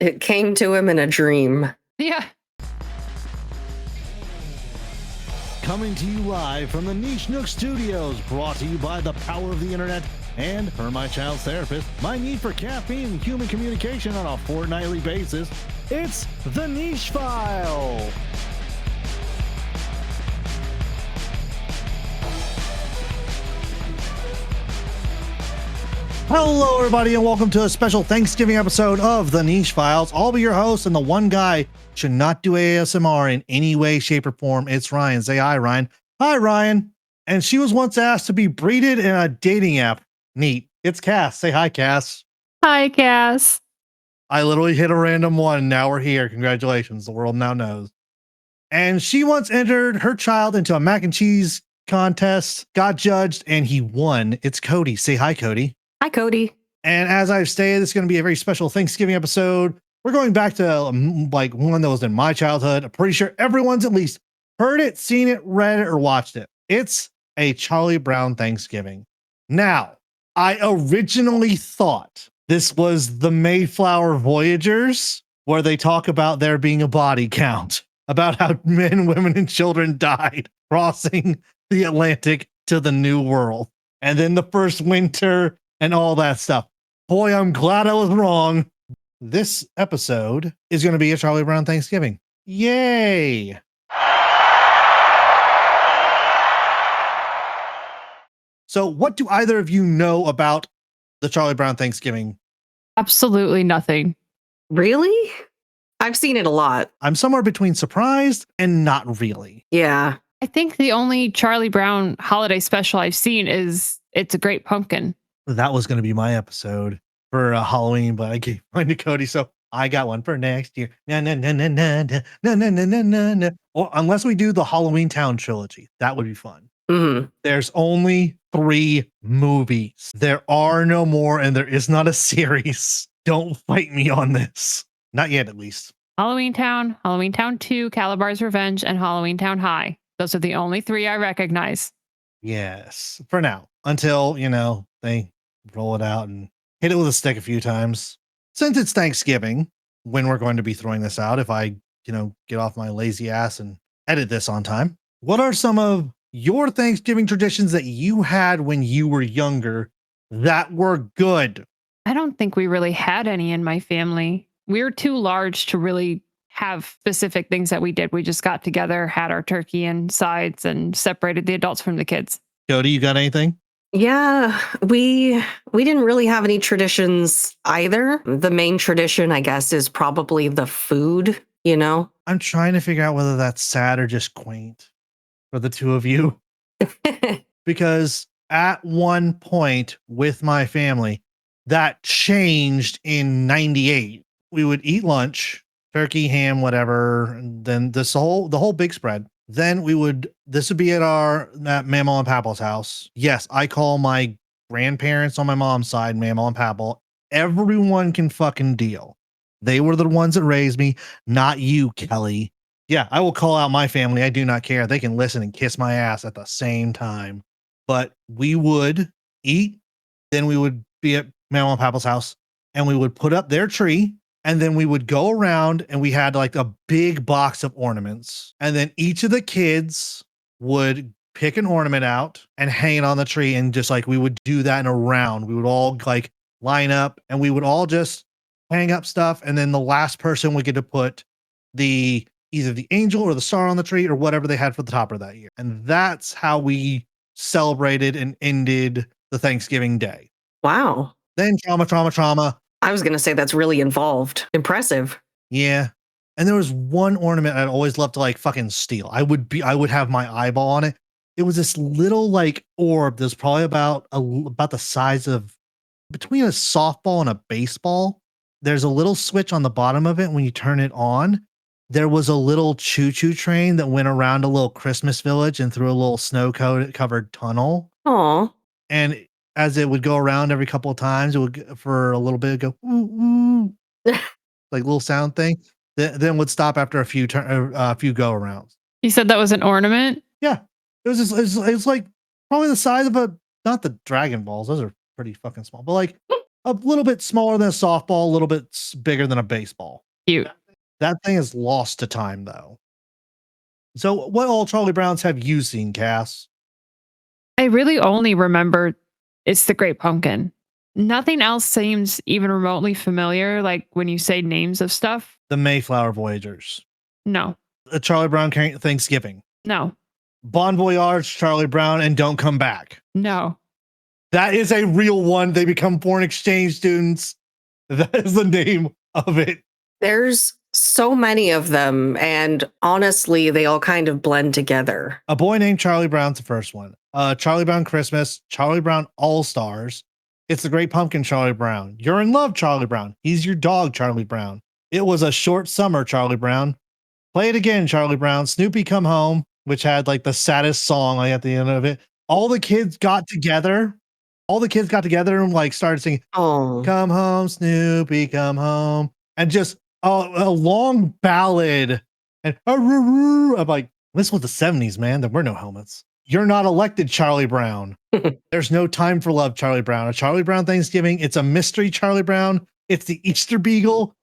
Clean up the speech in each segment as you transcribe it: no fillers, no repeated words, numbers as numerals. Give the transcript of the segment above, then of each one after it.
It came to him in a dream. Yeah. Coming to you live from the Niche Nook Studios, brought to you by the power of the internet and per my child's therapist, my need for caffeine and human communication on a fortnightly basis. It's the Niche File. Hello, everybody, and welcome to a special Thanksgiving episode of The Niche Files. I'll be your host, and the one guy should not do ASMR in any way, shape, or form. It's Ryan. Say hi, Ryan. Hi, Ryan. And she was once asked to be breeded in a dating app. Neat. It's Cass. Say hi, Cass. Hi, Cass. I literally hit a random one. Now we're here. Congratulations. The world now knows. And she once entered her child into a mac and cheese contest, got judged, and he won. It's Cody. Say hi, Cody. Hi, Cody. And as I've stated, it's going to be a very special Thanksgiving episode. We're going back to like one that was in my childhood. I'm pretty sure everyone's at least heard it, seen it, read it, or watched it. It's a Charlie Brown Thanksgiving. Now, I originally thought this was the Mayflower Voyagers, where they talk about there being a body count, about how men, women, and children died crossing the Atlantic to the New World. And then the first winter and all that stuff. Boy, I'm glad I was wrong. This episode is going to be a Charlie Brown Thanksgiving. Yay! So what do either of you know about the Charlie Brown Thanksgiving? Absolutely nothing. Really? I've seen it a lot. I'm somewhere between surprised and not really. Yeah. I think the only Charlie Brown holiday special I've seen is It's a Great Pumpkin. That was going to be my episode for Halloween, but I gave mine to Cody, so I got one for next year. Na, na, na, na, na, na, na, na, na, na, na. Or unless we do the Halloween Town trilogy, that would be fun. Mm-hmm. There's only 3 movies. There are no more, and there is not a series. Don't fight me on this. Not yet, at least. Halloween Town 2, Calabar's Revenge, and Halloween Town High. Those are the only 3 I recognize. Yes, for now. Until, they roll it out and hit it with a stick a few times. Since it's Thanksgiving, when we're going to be throwing this out, if I, get off my lazy ass and edit this on time, what are some of your Thanksgiving traditions that you had when you were younger that were good? I don't think we really had any in my family. We were too large to really have specific things that we did. We just got together, had our turkey and sides, and separated the adults from the kids. Cody, you got anything? Yeah, we didn't really have any traditions either. The main tradition, I guess, is probably the food, I'm trying to figure out whether that's sad or just quaint for the two of you. Because at one point with my family, that changed in 98. We would eat lunch, turkey, ham, whatever, and then the whole big spread. Then this would be at Mamaw and Papa's house. Yes, I call my grandparents on my mom's side Mamaw and Papa. Everyone can fucking deal. They were the ones that raised me, not you, Kelly. Yeah, I will call out my family. I do not care. They can listen and kiss my ass at the same time. But we would eat, then we would be at Mamaw and Papa's house, and we would put up their tree. And then we would go around and we had like a big box of ornaments. And then each of the kids would pick an ornament out and hang it on the tree. And just like we would do that in a round. We would all like line up and we would all just hang up stuff. And then the last person would get to put either the angel or the star on the tree or whatever they had for the topper that year. And that's how we celebrated and ended the Thanksgiving day. Wow. Then trauma. I was going to say that's really involved. Impressive. Yeah. And there was one ornament I'd always loved to like fucking steal. I would have my eyeball on it. It was this little like orb that's probably about the size of between a softball and a baseball. There's a little switch on the bottom of it. When you turn it on, there was a little choo-choo train that went around a little Christmas village and through a little snow-covered tunnel. Aw. And as it would go around every couple of times, it would for a little bit go ooh, ooh, like little sound thing. Then would stop after a few go arounds. You said that was an ornament? Yeah, it was like probably the size of not the Dragon Balls. Those are pretty fucking small, but like a little bit smaller than a softball, a little bit bigger than a baseball. Cute. That thing is lost to time, though. So, what all Charlie Browns have you seen, Cass? I really only remember it's the Great Pumpkin. Nothing else seems even remotely familiar, like when you say names of stuff. The Mayflower Voyagers, No, a Charlie Brown Thanksgiving, no, Bon Voyage, Charlie Brown, and Don't Come Back. no. That is a real one. They become foreign exchange students. That is the name of it. There's so many of them, and honestly, they all kind of blend together. A Boy Named Charlie Brown's the first one. Charlie Brown Christmas, Charlie Brown All Stars. It's the Great Pumpkin, Charlie Brown. You're in Love, Charlie Brown. He's your dog, Charlie Brown. It Was a Short Summer, Charlie Brown. Play It Again, Charlie Brown. Snoopy Come Home, which had like the saddest song like, at the end of it. All the kids got together. And like started singing, Oh, Come Home, Snoopy, Come Home. And just a long ballad. And I'm like, this was the 70s, man. There were no helmets. You're Not Elected, Charlie Brown. There's No Time for Love, Charlie Brown. A Charlie Brown Thanksgiving. It's a Mystery, Charlie Brown. It's the Easter Beagle.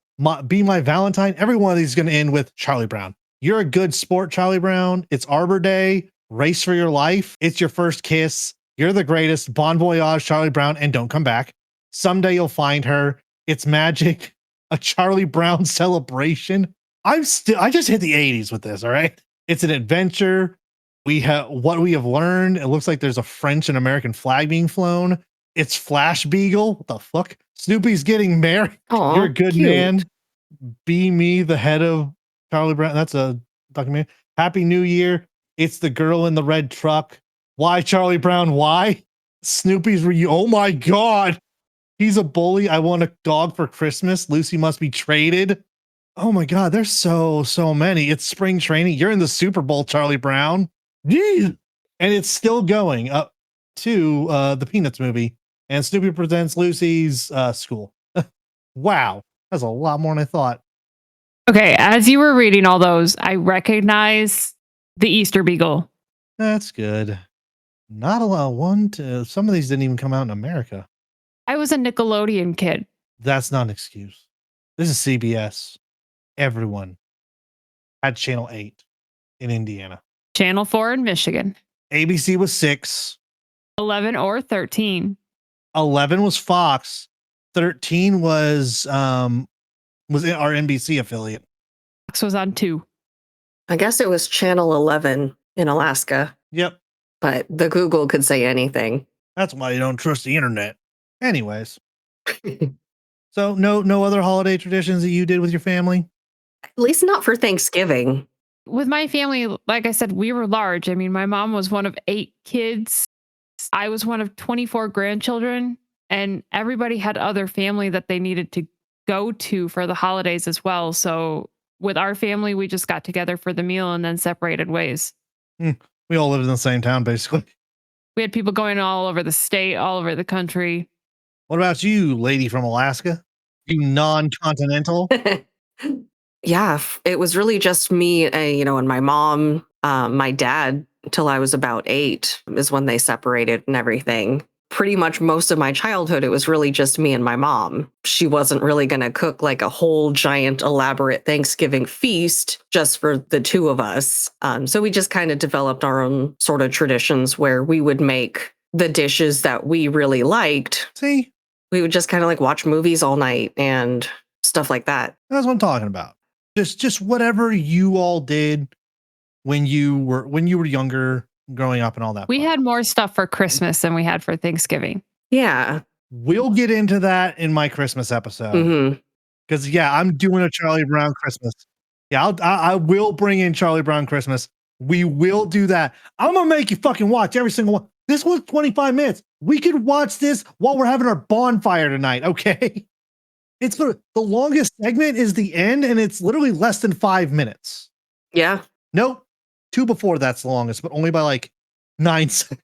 Be My Valentine. Every one of these is going to end with Charlie Brown. You're a Good Sport, Charlie Brown. It's Arbor Day. Race for Your Life. It's Your First Kiss. You're the Greatest. Bon Voyage, Charlie Brown, and Don't Come Back. Someday You'll Find Her. It's Magic. A Charlie Brown Celebration. I just hit the 80s with this, all right? It's an adventure. We have What We Have Learned. It looks like there's a French and American flag being flown. It's Flash Beagle. What the fuck? Snoopy's Getting Married. aw, You're a Good cute. Man. Be Me, the Head of Charlie Brown. That's a document. Happy New Year. It's The Girl in the Red Truck. Why, Charlie Brown? Why? Snoopy's Oh my God. He's a Bully. I Want a Dog for Christmas. Lucy Must Be Traded. Oh my God. There's so many. It's Spring Training. You're in the Super Bowl, Charlie Brown. Jeez. And it's still going up to the Peanuts movie. And Snoopy Presents Lucy's School. Wow. That's a lot more than I thought. Okay, as you were reading all those, I recognize the Easter Beagle. That's good. Not a lot. Some of these didn't even come out in America. I was a Nickelodeon kid. That's not an excuse. This is CBS. Everyone had Channel 8 in Indiana. Channel 4 in Michigan. ABC was 6. 11 or 13. 11 was Fox. 13 was our NBC affiliate. Fox was on 2. I guess it was Channel 11 in Alaska, Yep. but the Google could say anything. That's why you don't trust the internet. Anyways. So no other holiday traditions that you did with your family? At least not for Thanksgiving. With my family, like I said, we were large. I mean, my mom was one of 8 kids. I was one of 24 grandchildren, and everybody had other family that they needed to go to for the holidays as well. So with our family, we just got together for the meal and then separated ways. We all lived in the same town, basically. We had people going all over the state, all over the country. What about you, lady from Alaska? You non-continental? Yeah, it was really just me, and my mom, my dad, till I was about 8 is when they separated and everything. Pretty much most of my childhood, it was really just me and my mom. She wasn't really going to cook like a whole giant elaborate Thanksgiving feast just for the two of us. So we just kind of developed our own sort of traditions where we would make the dishes that we really liked. See, We would just kind of like watch movies all night and stuff like that. that's what I'm talking about. Just whatever you all did when you were younger, growing up and all that. We fun. had more stuff for Christmas than we had for Thanksgiving. Yeah. We'll get into that in my Christmas episode. Hmm. Because I'm doing a Charlie Brown Christmas. Yeah, I will bring in Charlie Brown Christmas. We will do that. I'm gonna make you fucking watch every single one. This was 25 minutes. We could watch this while we're having our bonfire tonight. Okay. It's the longest segment is the end, and it's literally less than 5 minutes. Yeah. Nope. 2 before that's the longest, but only by like 9 seconds.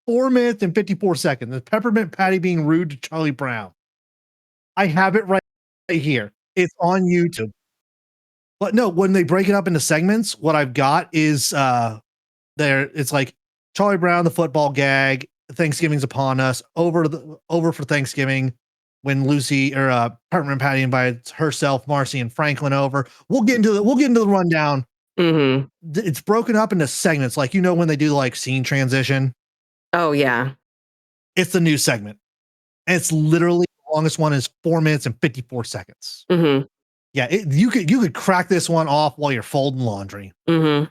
4 minutes and 54 seconds. The Peppermint Patty being rude to Charlie Brown. I have it right here. It's on YouTube. But no, when they break it up into segments, what I've got is it's like Charlie Brown, the football gag, Thanksgiving's upon us, over for Thanksgiving, when Lucy or Peppermint Patty invites herself, Marcy, and Franklin over. We'll get into the rundown. Mm-hmm. It's broken up into segments, like when they do like scene transition. Oh yeah. It's the new segment. And it's literally the longest one is 4 minutes and 54 seconds. Mm-hmm. Yeah, you could crack this one off while you're folding laundry. Mm-hmm.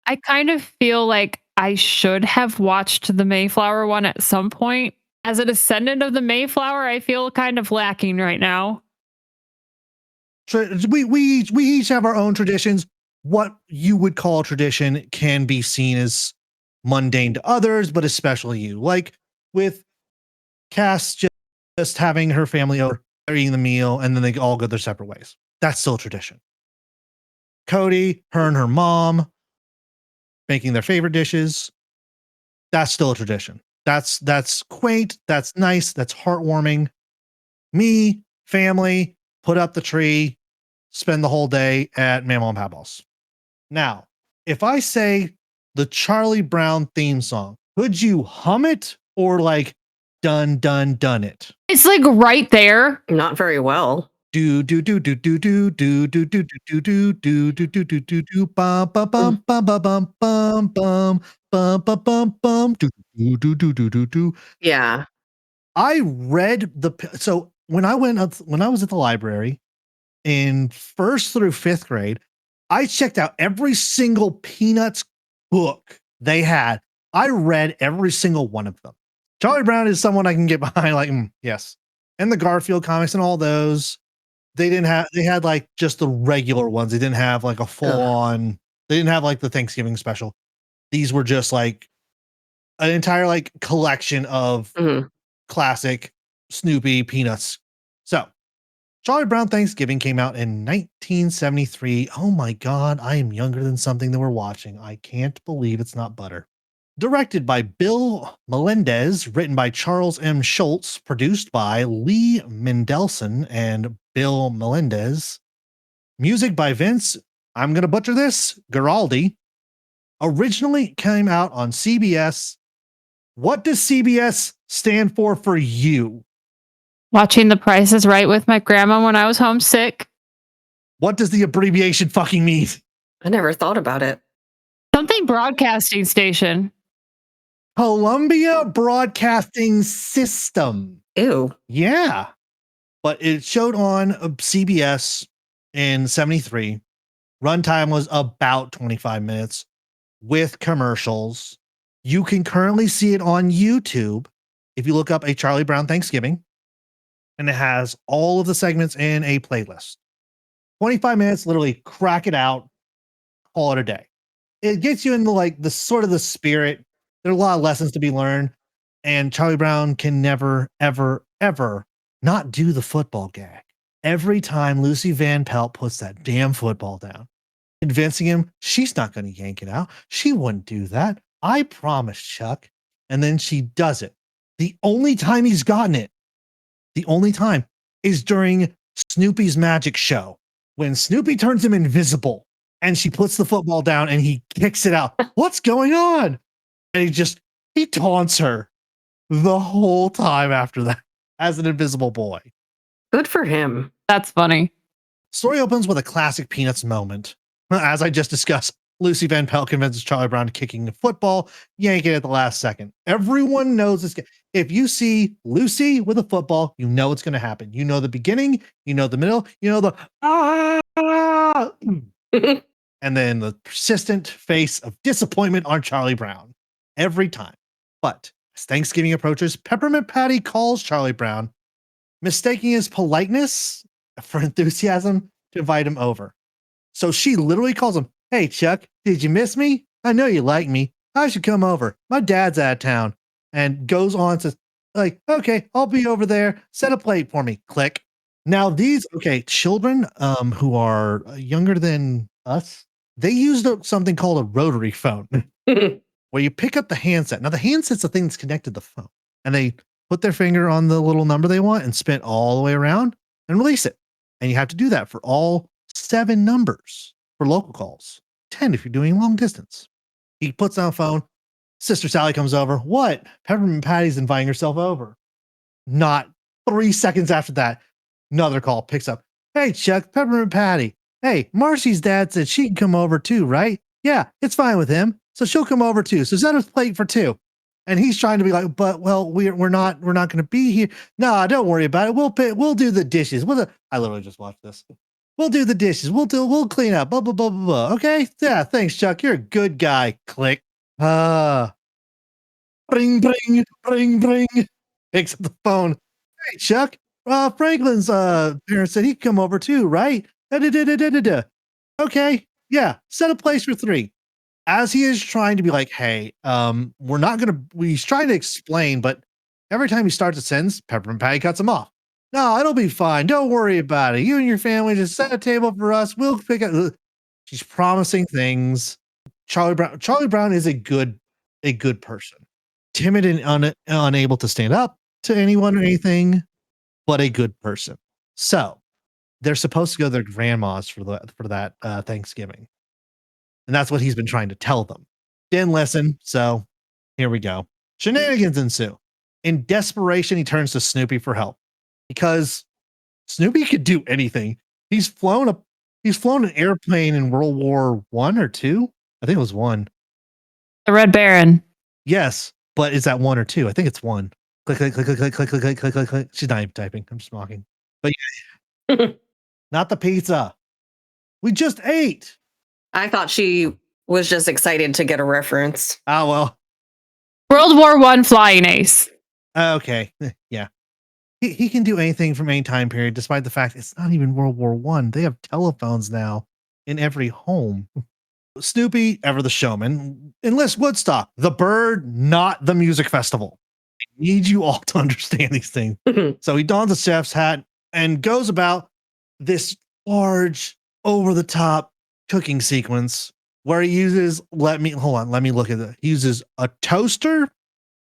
I kind of feel like I should have watched the Mayflower one at some point. As a descendant of the Mayflower, I feel kind of lacking right now. We each have our own traditions. What you would call tradition can be seen as mundane to others, but especially you. Like with Cass just having her family over, eating the meal, and then they all go their separate ways. That's still a tradition. Cody, her and her mom making their favorite dishes. That's still a tradition. That's quaint. That's nice. That's heartwarming. Me, family, put up the tree, spend the whole day at Mamaw and Papa's. Now, if I say the Charlie Brown theme song, could you hum it or like done it? It's like right there. Not very well. Do do do do do do do do do do do do do do do do do bum bum bum bum bum bum bum bum bum bum bum do do do do do do do. Yeah. I read so when I was at the library in 1st through 5th grade, I checked out every single Peanuts book they had. I read every single one of them. Charlie Brown is someone I can get behind, like, yes. And the Garfield comics and all those. They had like just the regular ones. They didn't have like a full on, they didn't have like the Thanksgiving special. These were just like an entire like collection of classic Snoopy Peanuts. So Charlie Brown Thanksgiving came out in 1973. Oh my God, I am younger than something that we're watching. I can't believe it's not butter. Directed by Bill Melendez, written by Charles M. Schultz, produced by Lee Mendelsohn and Bill Melendez. Music by Vince, I'm going to butcher this, Giraldi. Originally came out on CBS. What does CBS stand for you? Watching The Price is Right with my grandma when I was homesick. What does the abbreviation fucking mean? I never thought about it. Something broadcasting station. Columbia Broadcasting System. Ew. Yeah. But it showed on CBS in 73. Runtime was about 25 minutes with commercials. You can currently see it on YouTube if you look up A Charlie Brown Thanksgiving, and it has all of the segments in a playlist. 25 minutes, literally crack it out, call it a day. It gets you into like the sort of the spirit. There are a lot of lessons to be learned, and Charlie Brown can never, ever, ever not do the football gag. Every time Lucy Van Pelt puts that damn football down, convincing him she's not going to yank it out. She wouldn't do that. I promise, Chuck. And then she does it. The only time he's gotten it, the only time, is during Snoopy's magic show when Snoopy turns him invisible and she puts the football down and he kicks it out. What's going on? And he taunts her the whole time after that as an invisible boy. Good for him. That's funny. Story opens with a classic Peanuts moment. As I just discussed, Lucy Van Pelt convinces Charlie Brown to kicking the football, yank it at the last second. Everyone knows this. If you see Lucy with a football, you know it's going to happen. You know the beginning, you know the middle, you know the and then the persistent face of disappointment on Charlie Brown every time. But as Thanksgiving approaches, Peppermint Patty calls Charlie Brown, mistaking his politeness for enthusiasm to invite him over. So she literally calls him, "Hey, Chuck, did you miss me? I know you like me. I should come over. My dad's out of town." And goes on to like, "Okay, I'll be over there. Set a plate for me." Click. Now children who are younger than us, they used something called a rotary phone where you pick up the handset. Now the handset's the thing that's connected to the phone. And they put their finger on the little number they want and spin all the way around and release it. And you have to do that for all 7 numbers for local calls, 10 if you're doing long distance. He puts down the phone. Sister Sally comes over. "What? Peppermint Patty's inviting herself over." Not 3 seconds after that, another call picks up. Hey, Chuck, Peppermint Patty. Hey, Marcy's dad said she can come over too, right? Yeah, it's fine with him. So she'll come over too. So set a plate for two. And he's trying to be like, but well, we're not going to be here. No, don't worry about it. We'll do the dishes. I literally just watched this. We'll do the dishes. We'll clean up. Blah blah blah blah blah. Okay, yeah, thanks, Chuck. You're a good guy. Click. Bring, bring, bring, bring. Picks up the phone. Hey, Chuck. Franklin's parents said he'd come over too, right? Da-da-da-da-da-da. Okay, yeah. Set a place for three. As he is trying to be like, hey, we're not gonna. He's trying to explain, but every time he starts a sentence, Peppermint Patty cuts him off. No, it'll be fine. Don't worry about it. You and your family just set a table for us. We'll pick up. She's promising things. Charlie Brown is a good person. Timid and unable to stand up to anyone or anything, but a good person. So they're supposed to go to their grandma's for that Thanksgiving, and that's what he's been trying to tell them. Didn't listen, so here we go. Shenanigans ensue. In desperation, he turns to Snoopy for help because Snoopy could do anything. He's flown an airplane in World War One or two. I think it was one. The Red Baron. Yes, but is that one or two? I think it's one. Click, click, click, click, click, click, click, click, click, click, click. She's not even typing. I'm just mocking. But yeah, not the pizza. We just ate. I thought she was just excited to get a reference. Oh, well. World War One flying ace. Okay. Yeah. He can do anything from any time period, despite the fact it's not even World War One. They have telephones now in every home. Snoopy, ever the showman, enlists Woodstock, the bird, not the music festival. I need you all to understand these things. So he dons a chef's hat and goes about this large, over-the-top cooking sequence where he uses, let me look at it. He uses a toaster,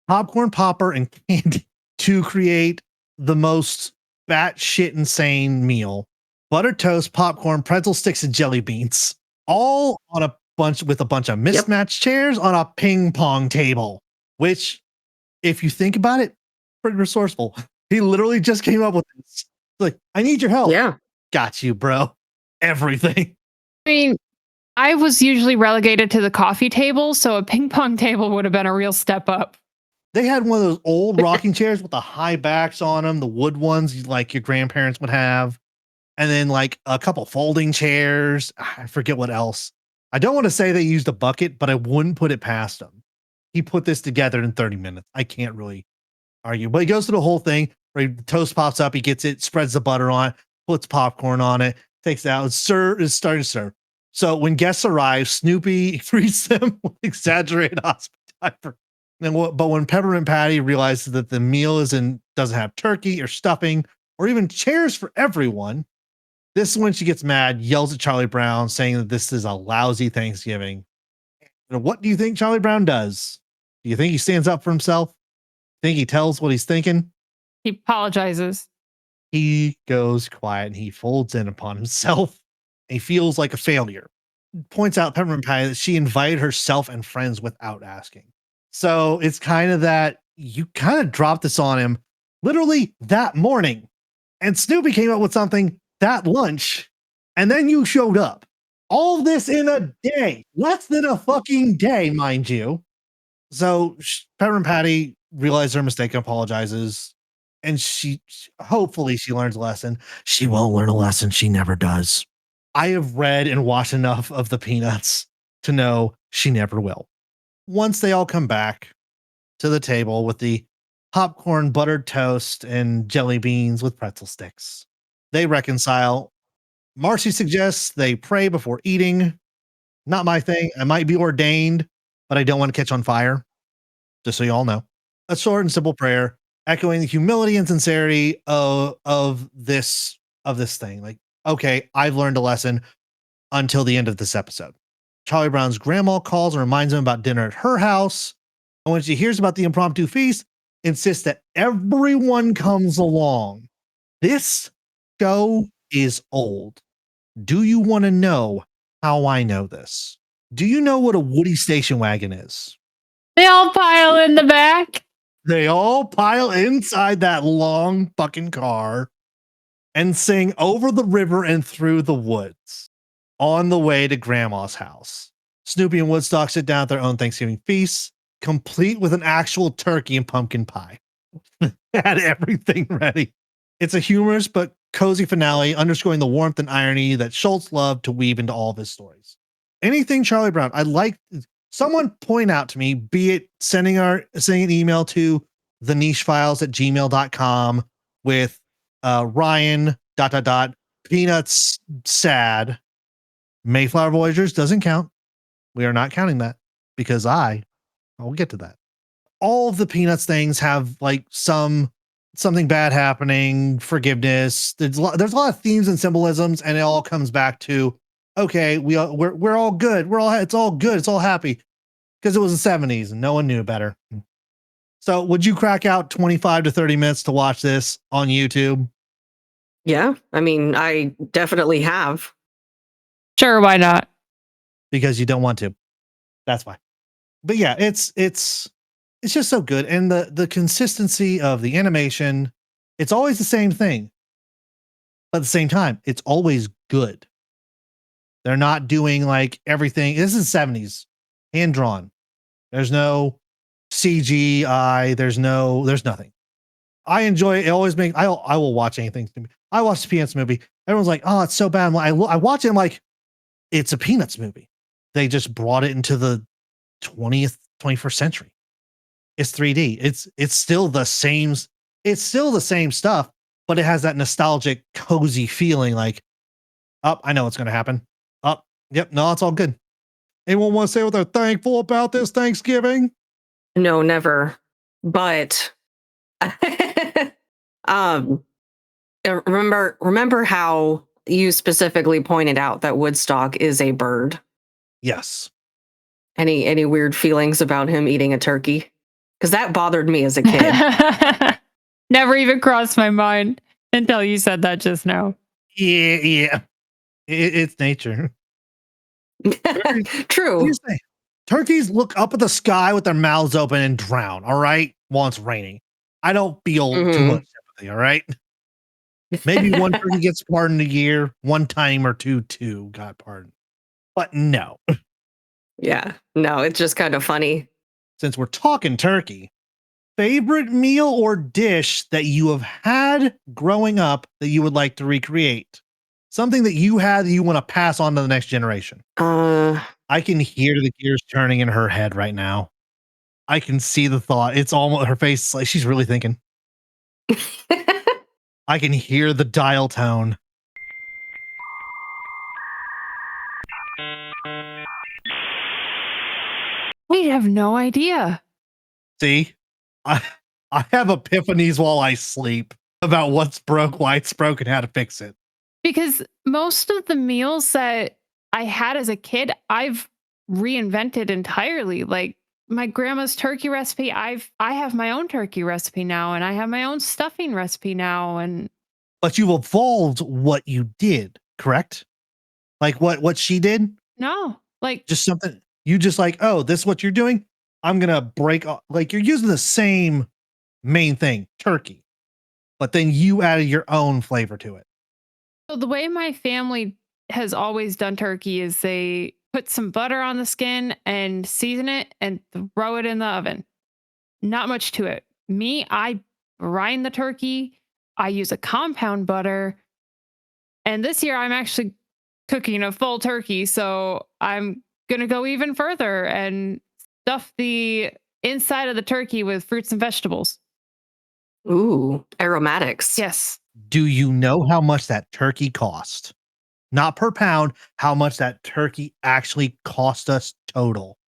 popcorn popper, and candy to create the most batshit insane meal. Buttered toast, popcorn, pretzel sticks, and jelly beans. All on a bunch of mismatched chairs on a ping pong table, which, if you think about it, pretty resourceful. He literally just came up with this. Like, I need your help. Yeah. Got you, bro. Everything. I mean, I was usually relegated to the coffee table, so a ping pong table would have been a real step up. They had one of those old rocking chairs with the high backs on them, the wood ones like your grandparents would have. And then like a couple folding chairs. I forget what else. I don't want to say they used a bucket, but I wouldn't put it past him. He put this together in 30 minutes. I can't really argue, but he goes through the whole thing where the toast pops up. He gets it, spreads the butter on it, puts popcorn on it, takes it out, and is starting to serve. So when guests arrive, Snoopy greets them with exaggerated hospitality. But when Peppermint Patty realizes that the meal doesn't have turkey or stuffing or even chairs for everyone, this is when she gets mad, yells at Charlie Brown, saying that this is a lousy Thanksgiving. And what do you think Charlie Brown does? Do you think he stands up for himself? Think he tells what he's thinking? He apologizes. He goes quiet and he folds in upon himself. He feels like a failure. Points out Peppermint Patty that she invited herself and friends without asking. So it's kind of that you kind of dropped this on him literally that morning. And Snoopy came up with something that lunch. And then you showed up. All this in a day. Less than a fucking day, mind you. So Peppermint Patty realizes her mistake and apologizes. And hopefully she learns a lesson. She won't learn a lesson. She never does. I have read and watched enough of the Peanuts to know she never will. Once they all come back to the table with the popcorn, buttered toast, and jelly beans with pretzel sticks, they reconcile. Marcy suggests they pray before eating. Not my thing. I might be ordained, but I don't want to catch on fire. Just so you all know. A short and simple prayer, echoing the humility and sincerity of this thing. Like, okay, I've learned a lesson until the end of this episode. Charlie Brown's grandma calls and reminds him about dinner at her house. And when she hears about the impromptu feast, insists that everyone comes along. This show is old. Do you want to know how I know this? Do you know what a Woody station wagon is? They all pile in the back. They all pile inside that long fucking car and sing Over the River and Through the Woods on the way to Grandma's house. Snoopy and Woodstock sit down at their own Thanksgiving feast, complete with an actual turkey and pumpkin pie. Had everything ready. It's a humorous but cozy finale, underscoring the warmth and irony that Schultz loved to weave into all of his stories. Anything Charlie Brown, I'd like someone point out to me, be it sending an email to the nichefiles@gmail.com with Ryan ... Peanuts sad. Mayflower Voyagers doesn't count. We are not counting that because I'll get to that. All of the Peanuts things have like something bad happening, forgiveness. There's a lot of themes and symbolisms, and it all comes back to, okay, we're all good. It's all good. It's all happy because it was the 70s and no one knew better. So would you crack out 25 to 30 minutes to watch this on YouTube? Yeah, I mean, I definitely have. Sure, why not? Because you don't want to. That's why. But yeah, it's just so good. And the consistency of the animation, it's always the same thing. But at the same time, it's always good. They're not doing like everything. This is 70s, hand drawn. There's no CGI. There's nothing. I enjoy it. I will watch anything. I watched the Peanuts movie. Everyone's like, oh, it's so bad. I watch it. I'm like, it's a Peanuts movie. They just brought it into the 21st century. It's 3D. It's still the same. It's still the same stuff, but it has that nostalgic, cozy feeling. Like, I know what's going to happen. Yep. No, it's all good. Anyone want to say what they're thankful about this Thanksgiving? No, never. But remember how you specifically pointed out that Woodstock is a bird? Yes. Any weird feelings about him eating a turkey? Because that bothered me as a kid. Never even crossed my mind until you said that just now. Yeah. It's nature. True. Turkeys look up at the sky with their mouths open and drown, all right? While it's raining. I don't feel too much sympathy, all right? Maybe one turkey gets pardoned a year, one time or two got pardoned. But no. Yeah, no, it's just kind of funny. Since we're talking turkey, favorite meal or dish that you have had growing up that you would like to recreate? Something that you had that you want to pass on to the next generation. I can hear the gears turning in her head right now. I can see the thought. It's almost her face. Like she's really thinking. I can hear the dial tone. We have no idea. See, I have epiphanies while I sleep about what's broke, why it's broken, how to fix it. Because most of the meals that I had as a kid, I've reinvented entirely. Like my grandma's turkey recipe, I have my own turkey recipe now, and I have my own stuffing recipe now. And but you've evolved what you did, correct? Like what she did? No, like just something you just like, oh, this is what you're doing. I'm gonna break off. Like you're using the same main thing, turkey, but then you added your own flavor to it. So the way my family has always done turkey is they put some butter on the skin and season it and throw it in the oven. Not much to it. Me, I brine the turkey. I use a compound butter. And this year I'm actually cooking a full turkey. So I'm going to go even further and stuff the inside of the turkey with fruits and vegetables. Ooh, aromatics. Yes. Do you know how much that turkey cost? Not per pound, how much that turkey actually cost us total.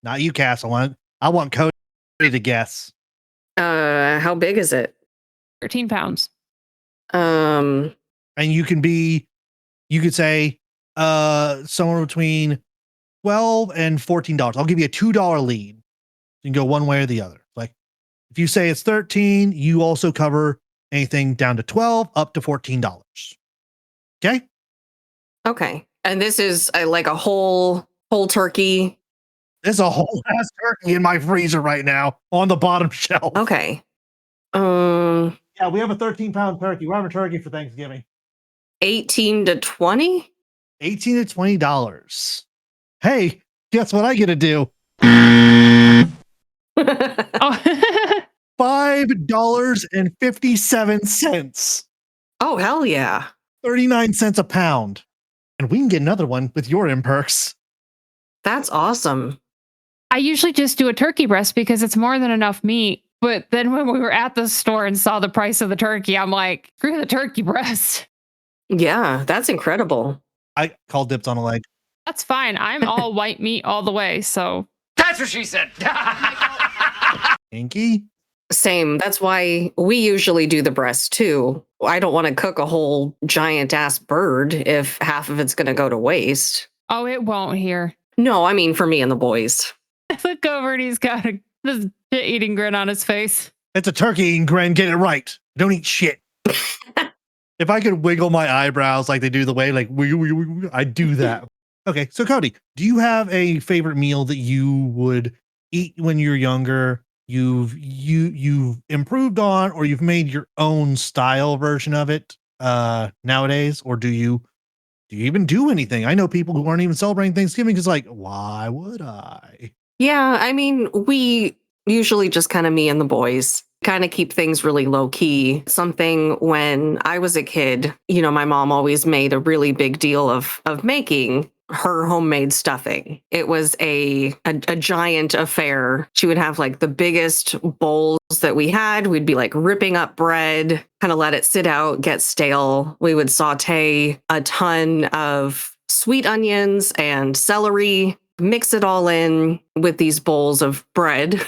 Not you, Cass. I want Cody to guess. How big is it? 13 pounds. And you could say somewhere between $12 and $14. I'll give you a $2 lead. You can go one way or the other. Like if you say it's 13, you also cover anything down to 12 up to $14. Okay. And this is like a whole turkey. There's a whole ass turkey in my freezer right now on the bottom shelf. Okay. Yeah, we have a 13-pound turkey. We're having turkey for Thanksgiving. 18 to 20? $18 to $20. Hey, guess what I get to do? Oh, $5.57. Oh, hell yeah. 39 cents a pound. And we can get another one with your imperks. That's awesome. I usually just do a turkey breast because it's more than enough meat. But then when we were at the store and saw the price of the turkey, I'm like, screw the turkey breast. Yeah, that's incredible. I call dips on a leg. That's fine. I'm all white meat all the way. So That's what she said. Inky? Same. That's why we usually do the breast too. I don't want to cook a whole giant ass bird if half of it's going to go to waste. oh, it won't here. No, I mean for me and the boys. I look over and he's got this shit eating grin on his face. It's a turkey eating grin. Get it right. Don't eat shit. If I could wiggle my eyebrows like they do the way, like, I'd do that. Okay, so Cody, do you have a favorite meal that you would eat when you're younger? You've improved on, or you've made your own style version of it nowadays, or do you even do anything? I know people who aren't even celebrating Thanksgiving because, like, why would I? Yeah, I mean, we usually just kind of me and the boys kind of keep things really low key. Something when I was a kid, my mom always made a really big deal of making her homemade stuffing. It was a giant affair. She would have like the biggest bowls that we had. We'd be like ripping up bread, kind of let it sit out, get stale. We would saute a ton of sweet onions and celery, mix it all in with these bowls of bread,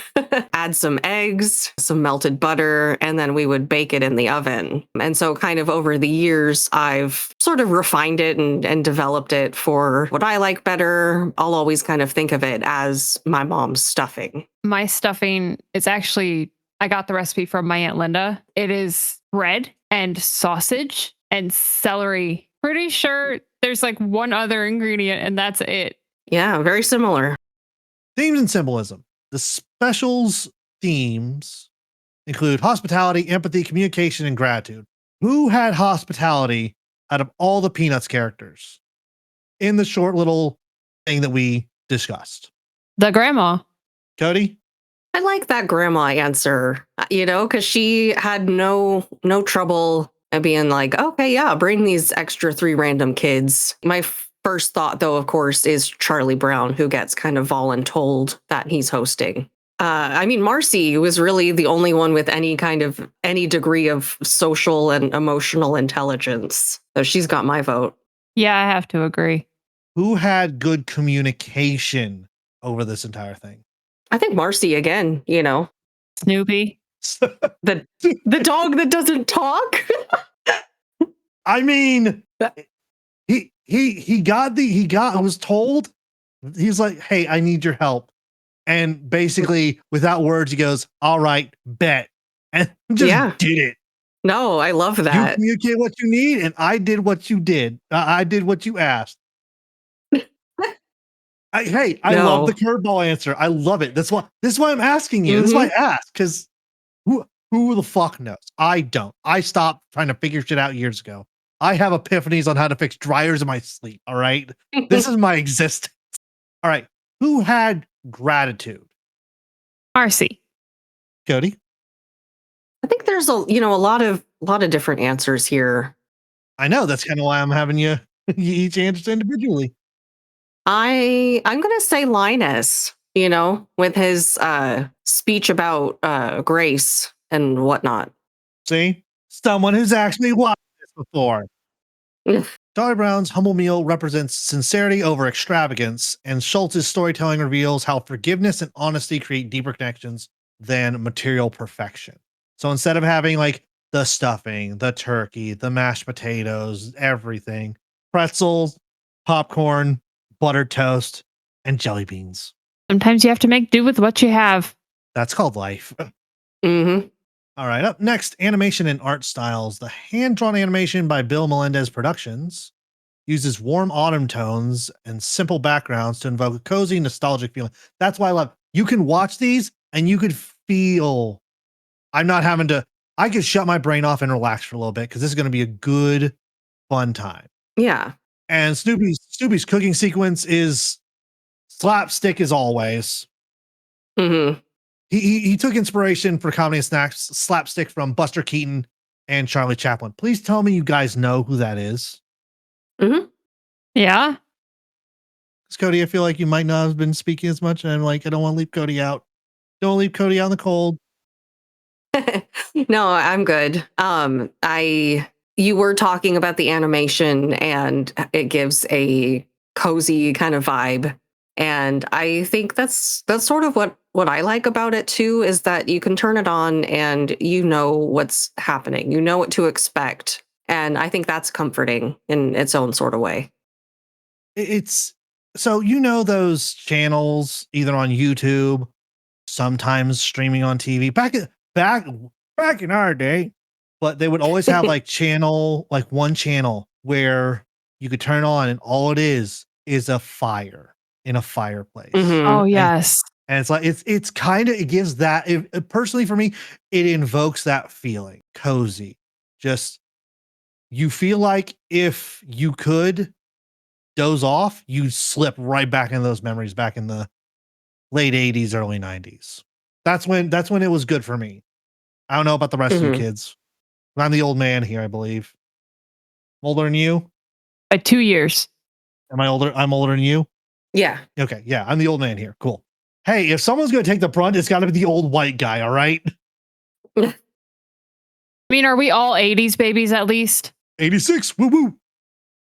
add some eggs, some melted butter, and then we would bake it in the oven. And so kind of over the years, I've sort of refined it and developed it for what I like better. I'll always kind of think of it as my mom's stuffing. My stuffing is actually, I got the recipe from my Aunt Linda. It is bread and sausage and celery. Pretty sure there's like one other ingredient and that's it. Yeah, very similar. Themes and symbolism. The specials themes include hospitality, empathy, communication, and gratitude. Who had hospitality out of all the Peanuts characters in the short little thing that we discussed? The grandma. Cody? I like that grandma answer, because she had no trouble being like, okay, yeah, bring these extra 3 random kids. My first thought, though, of course, is Charlie Brown, who gets kind of voluntold that he's hosting. I mean, Marcy was really the only one with any degree of social and emotional intelligence. So she's got my vote. Yeah, I have to agree. Who had good communication over this entire thing? I think Marcy again, Snoopy. the dog that doesn't talk. I mean, I was told, he's like, hey, I need your help. And basically, without words, he goes, all right, bet. And just did it. No, I love that. You communicate what you need, and I did what you did. I did what you asked. I love the curveball answer. I love it. This is why I'm asking you. This is why I ask, because who the fuck knows? I don't. I stopped trying to figure shit out years ago. I have epiphanies on how to fix dryers in my sleep. All right. This is my existence. All right. Who had gratitude? Marcy. Cody? I think there's a lot of different answers here. I know. That's kind of why I'm having you each answer individually. I'm gonna say Linus, with his speech about grace and whatnot. See? Someone who's actually watched this before. Charlie Brown's humble meal represents sincerity over extravagance, and Schultz's storytelling reveals how forgiveness and honesty create deeper connections than material perfection. So instead of having like the stuffing, the turkey, the mashed potatoes, everything, pretzels, popcorn, buttered toast, and jelly beans. Sometimes you have to make do with what you have. That's called life. Mm-hmm. All right, up next, animation and art styles. The hand-drawn animation by Bill Melendez Productions uses warm autumn tones and simple backgrounds to invoke a cozy, nostalgic feeling. That's why I love. You can watch these and you could feel. I'm not having to. I could shut my brain off and relax for a little bit because this is going to be a good, fun time. Yeah. And Snoopy's cooking sequence is slapstick as always. Mm-hmm. He took inspiration for comedy and snacks slapstick from Buster Keaton and Charlie Chaplin. Please tell me you guys know who that is. Mm-hmm. Yeah. Because Cody, I feel like you might not have been speaking as much, and I'm like, I don't want to leave Cody out. Don't leave Cody out in the cold. No, I'm good. You were talking about the animation and it gives a cozy kind of vibe. And I think that's sort of what I like about it too, is that you can turn it on and you know what's happening. You know what to expect. And I think that's comforting in its own sort of way. It's so those channels either on YouTube, sometimes streaming on TV. Back in our day, but they would always have like one channel where you could turn on and all it is a fire in a fireplace. Mhm. Oh, yes. And it's like it's kind of it gives that personally for me, it invokes that feeling, cozy. Just you feel like if you could doze off, you slip right back into those memories back in the late 80s, early 90s. That's when it was good for me. I don't know about the rest of you Mhm. kids. I'm the old man here, I believe. I'm older than you? By 2 years. Am I older? I'm older than you? Yeah. Okay, yeah, I'm the old man here. Cool. Hey, if someone's gonna take the brunt, it's gotta be the old white guy, all right? I mean, are we all 80s babies at least? 86, woo woo.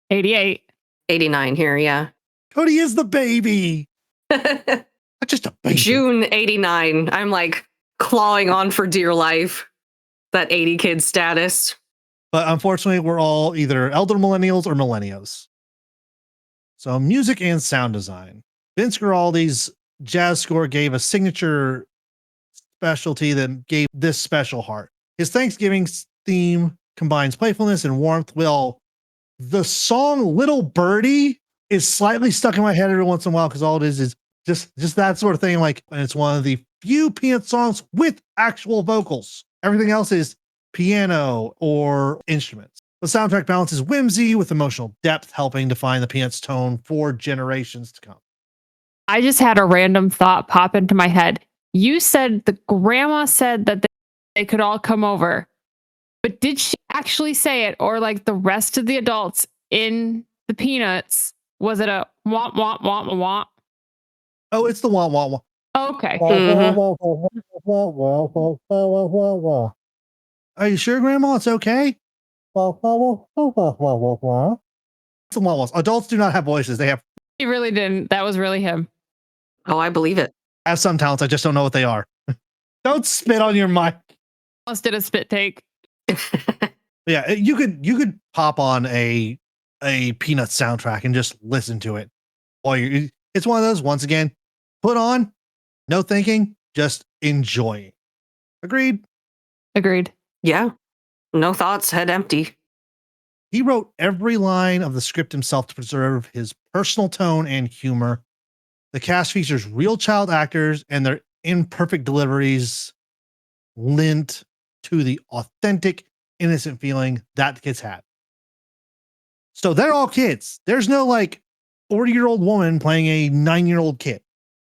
88. 89 here, yeah. Cody is the baby. Not just a baby. June 89. I'm like clawing on for dear life. That 80 kid status. But unfortunately, we're all either elder millennials or millennials. So music and sound design. Vince Guaraldi's jazz score gave a signature specialty that gave this special heart. His Thanksgiving theme combines playfulness and warmth. Well, the song Little Birdie is slightly stuck in my head every once in a while because all it is just that sort of thing. Like, and it's one of the few Peanut songs with actual vocals. Everything else is piano or instruments. The soundtrack balances whimsy with emotional depth, helping define the Peanuts tone for generations to come. I just had a random thought pop into my head. You said the grandma said that they could all come over, but did she actually say it, or like the rest of the adults in the Peanuts? Was it a womp womp womp womp? Oh, it's the wah wah wah. Okay. Are you sure, Grandma? It's okay. It's the wah wahs. Adults do not have voices. They have He really didn't. That was really him. Oh, I believe it. some talents. I just don't know what they are. Don't spit on your mic. Almost did a spit take. Yeah, you could pop on a Peanut soundtrack and just listen to it. It's one of those, once again, put on, no thinking, just enjoying. Agreed? Agreed. Yeah. No thoughts, head empty. He wrote every line of the script himself to preserve his personal tone and humor. The cast features real child actors, and their imperfect deliveries lent to the authentic, innocent feeling that the kids had. So they're all kids. There's no like 40-year-old woman playing a 9-year-old kid.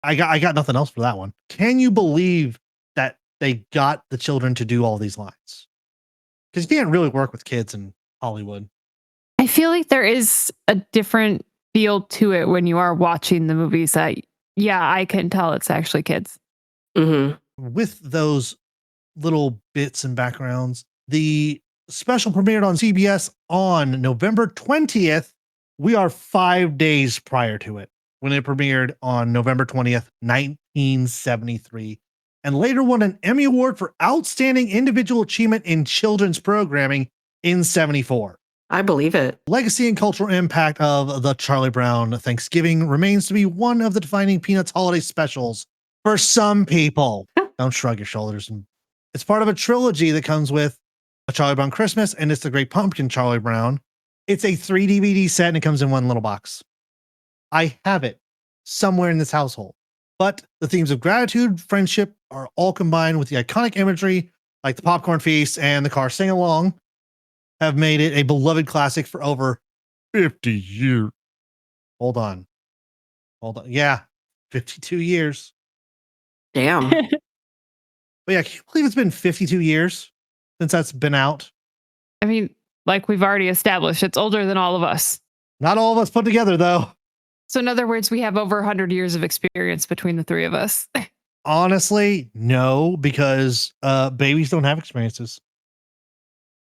I got nothing else for that one. Can you believe that they got the children to do all these lines? Because you can't really work with kids in Hollywood. I feel like there is a different feel to it when you are watching the movies that, yeah, I can tell it's actually kids. Mm-hmm. With those little bits and backgrounds, the special premiered on CBS on November 20th. We are 5 days prior to it when it premiered on November 20th, 1973, and later won an Emmy Award for Outstanding Individual Achievement in Children's Programming in 74. I believe it. Legacy and cultural impact of the Charlie Brown Thanksgiving remains to be one of the defining Peanuts holiday specials for some people. Don't shrug your shoulders. It's part of a trilogy that comes with A Charlie Brown Christmas and It's the Great Pumpkin Charlie Brown. It's a 3 DVD set and it comes in one little box. I have it somewhere in this household. But the themes of gratitude, friendship are all combined with the iconic imagery, like the popcorn feast and the car sing along, have made it a beloved classic for over 50 years. Hold on. Yeah, 52 years. Damn. But yeah, can you believe it's been 52 years since that's been out? I mean, like we've already established, it's older than all of us. Not all of us put together, though. So in other words, we have over 100 years of experience between the three of us. Honestly, no, because babies don't have experiences.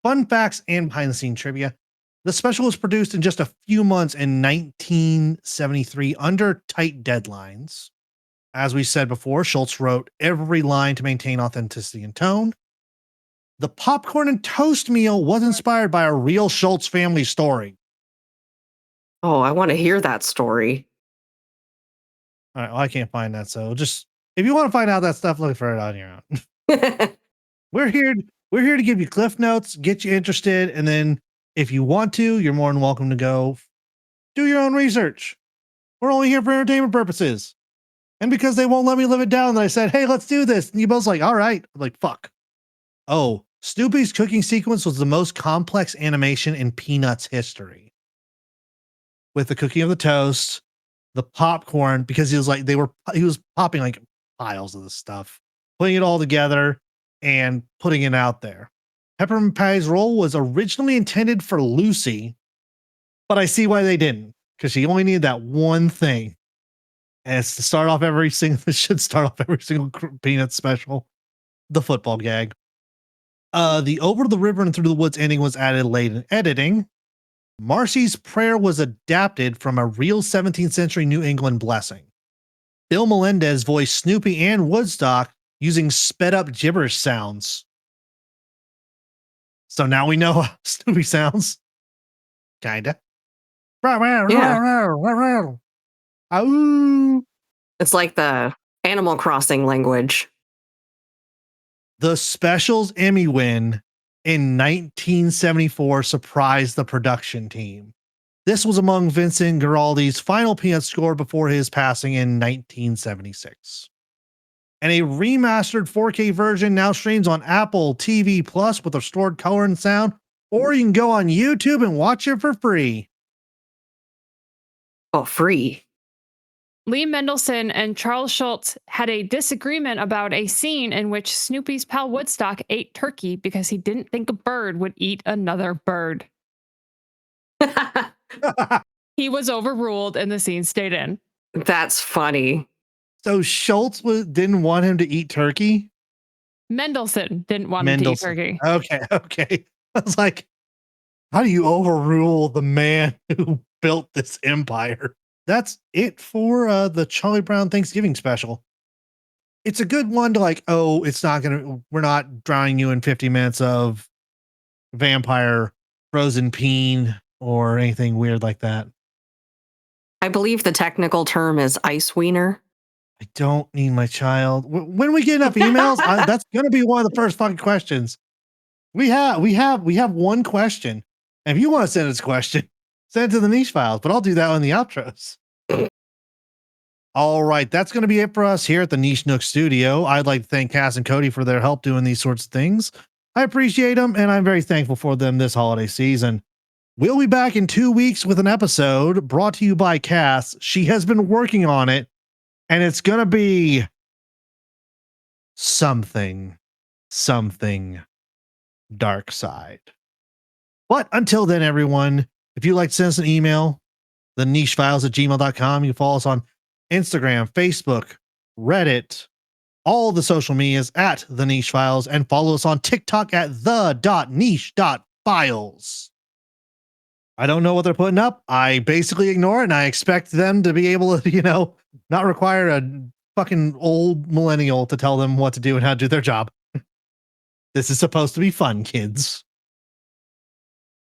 Fun facts and behind the scene trivia. The special was produced in just a few months in 1973 under tight deadlines. As we said before, Schultz wrote every line to maintain authenticity and tone. The popcorn and toast meal was inspired by a real Schultz family story. Oh, I want to hear that story. All right, well, I can't find that, so just if you want to find out that stuff, look for it on your own. We're here to give you cliff notes, get you interested, and then if you want to, you're more than welcome to go do your own research. We're only here for entertainment purposes. And because they won't let me live it down, I said, hey, let's do this. And you both like, all right. I'm like, fuck. Oh, Snoopy's cooking sequence was the most complex animation in Peanuts history. With the cooking of the toast, the popcorn, because he was popping like piles of the stuff, putting it all together and putting it out there. Peppermint Patty's role was originally intended for Lucy, but I see why they didn't, because she only needed that one thing. And it's to start off it should start off every single Peanuts special, the football gag. The over the river and through the woods ending was added late in editing. Marcy's prayer was adapted from a real 17th century New England blessing. Bill Melendez voiced Snoopy and Woodstock using sped up gibberish sounds. So now we know how Snoopy sounds. Kinda. Yeah. Ow. It's like the Animal Crossing language. The specials Emmy win in 1974 surprised the production team. This was among Vincent Guaraldi's final Peanuts score before his passing in 1976. And a remastered 4K version now streams on Apple TV Plus with restored color and sound, or you can go on YouTube and watch it for free. Oh, free. Lee Mendelson and Charles Schultz had a disagreement about a scene in which Snoopy's pal Woodstock ate turkey because he didn't think a bird would eat another bird. He was overruled and the scene stayed in. That's funny. So Schultz didn't want him to eat turkey? Mendelson didn't want him to eat turkey. Okay. I was like, how do you overrule the man who built this empire? That's it for the Charlie Brown Thanksgiving special. It's a good one to we're not drowning you in 50 minutes of vampire frozen peen or anything weird like that. I believe the technical term is ice wiener. I don't need my child. When we get enough emails, that's going to be one of the first fucking questions. We have one question. And if you want to send us a question, send it to the Niche Files, but I'll do that on the outros. All right, that's going to be it for us here at the Niche Nook Studio. I'd like to thank Cass and Cody for their help doing these sorts of things. I appreciate them, and I'm very thankful for them this holiday season. We'll be back in 2 weeks with an episode brought to you by Cass. She has been working on it, and it's going to be something dark side. But until then, everyone, if you'd like to send us an email, thenichefiles@gmail.com. You can follow us on Instagram, Facebook, Reddit, all the social medias at The Niche Files, and follow us on TikTok at the.niche.files. I don't know what they're putting up. I basically ignore it, and I expect them to be able to, not require a fucking old millennial to tell them what to do and how to do their job. This is supposed to be fun, kids.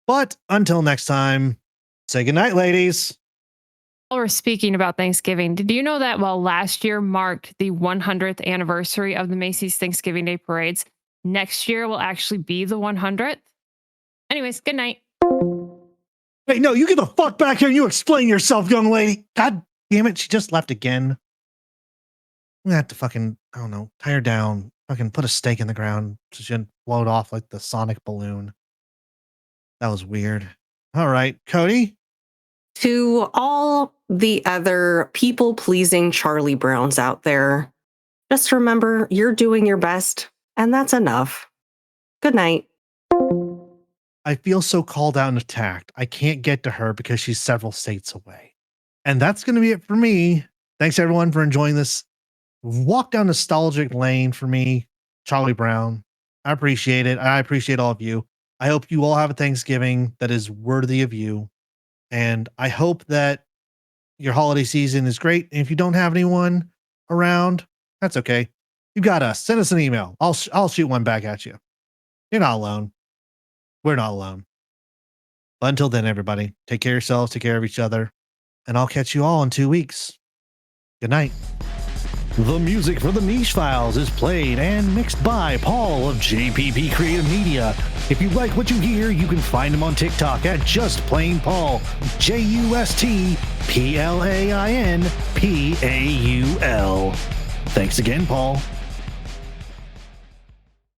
But until next time, say goodnight, ladies. While we're speaking about Thanksgiving, did you know that while last year marked the 100th anniversary of the Macy's Thanksgiving Day parades, next year will actually be the 100th? Anyways, good night. Hey, no, you get the fuck back here and you explain yourself, young lady. God damn it, she just left again. I'm gonna have to fucking, I don't know, tie her down, fucking put a stake in the ground so she didn't float off like the sonic balloon. That was weird. All right, Cody. To all the other people-pleasing Charlie Browns out there, just remember you're doing your best, and that's enough. Good night. I feel so called out and attacked. I can't get to her because she's several states away. And that's going to be it for me. Thanks everyone for enjoying this walk down nostalgic lane for me, Charlie Brown. I appreciate it. I appreciate all of you. I hope you all have a Thanksgiving that is worthy of you. And I hope that your holiday season is great. And if you don't have anyone around, that's okay. You got us. Send us an email. I'll shoot one back at you. You're not alone. We're not alone. But until then, everybody, take care of yourselves, take care of each other, and I'll catch you all in 2 weeks. Good night. The music for the Niche Files is played and mixed by Paul of JPP Creative Media. If you like what you hear, you can find him on TikTok at Just Plain Paul, JustPlainPaul. Thanks again, Paul.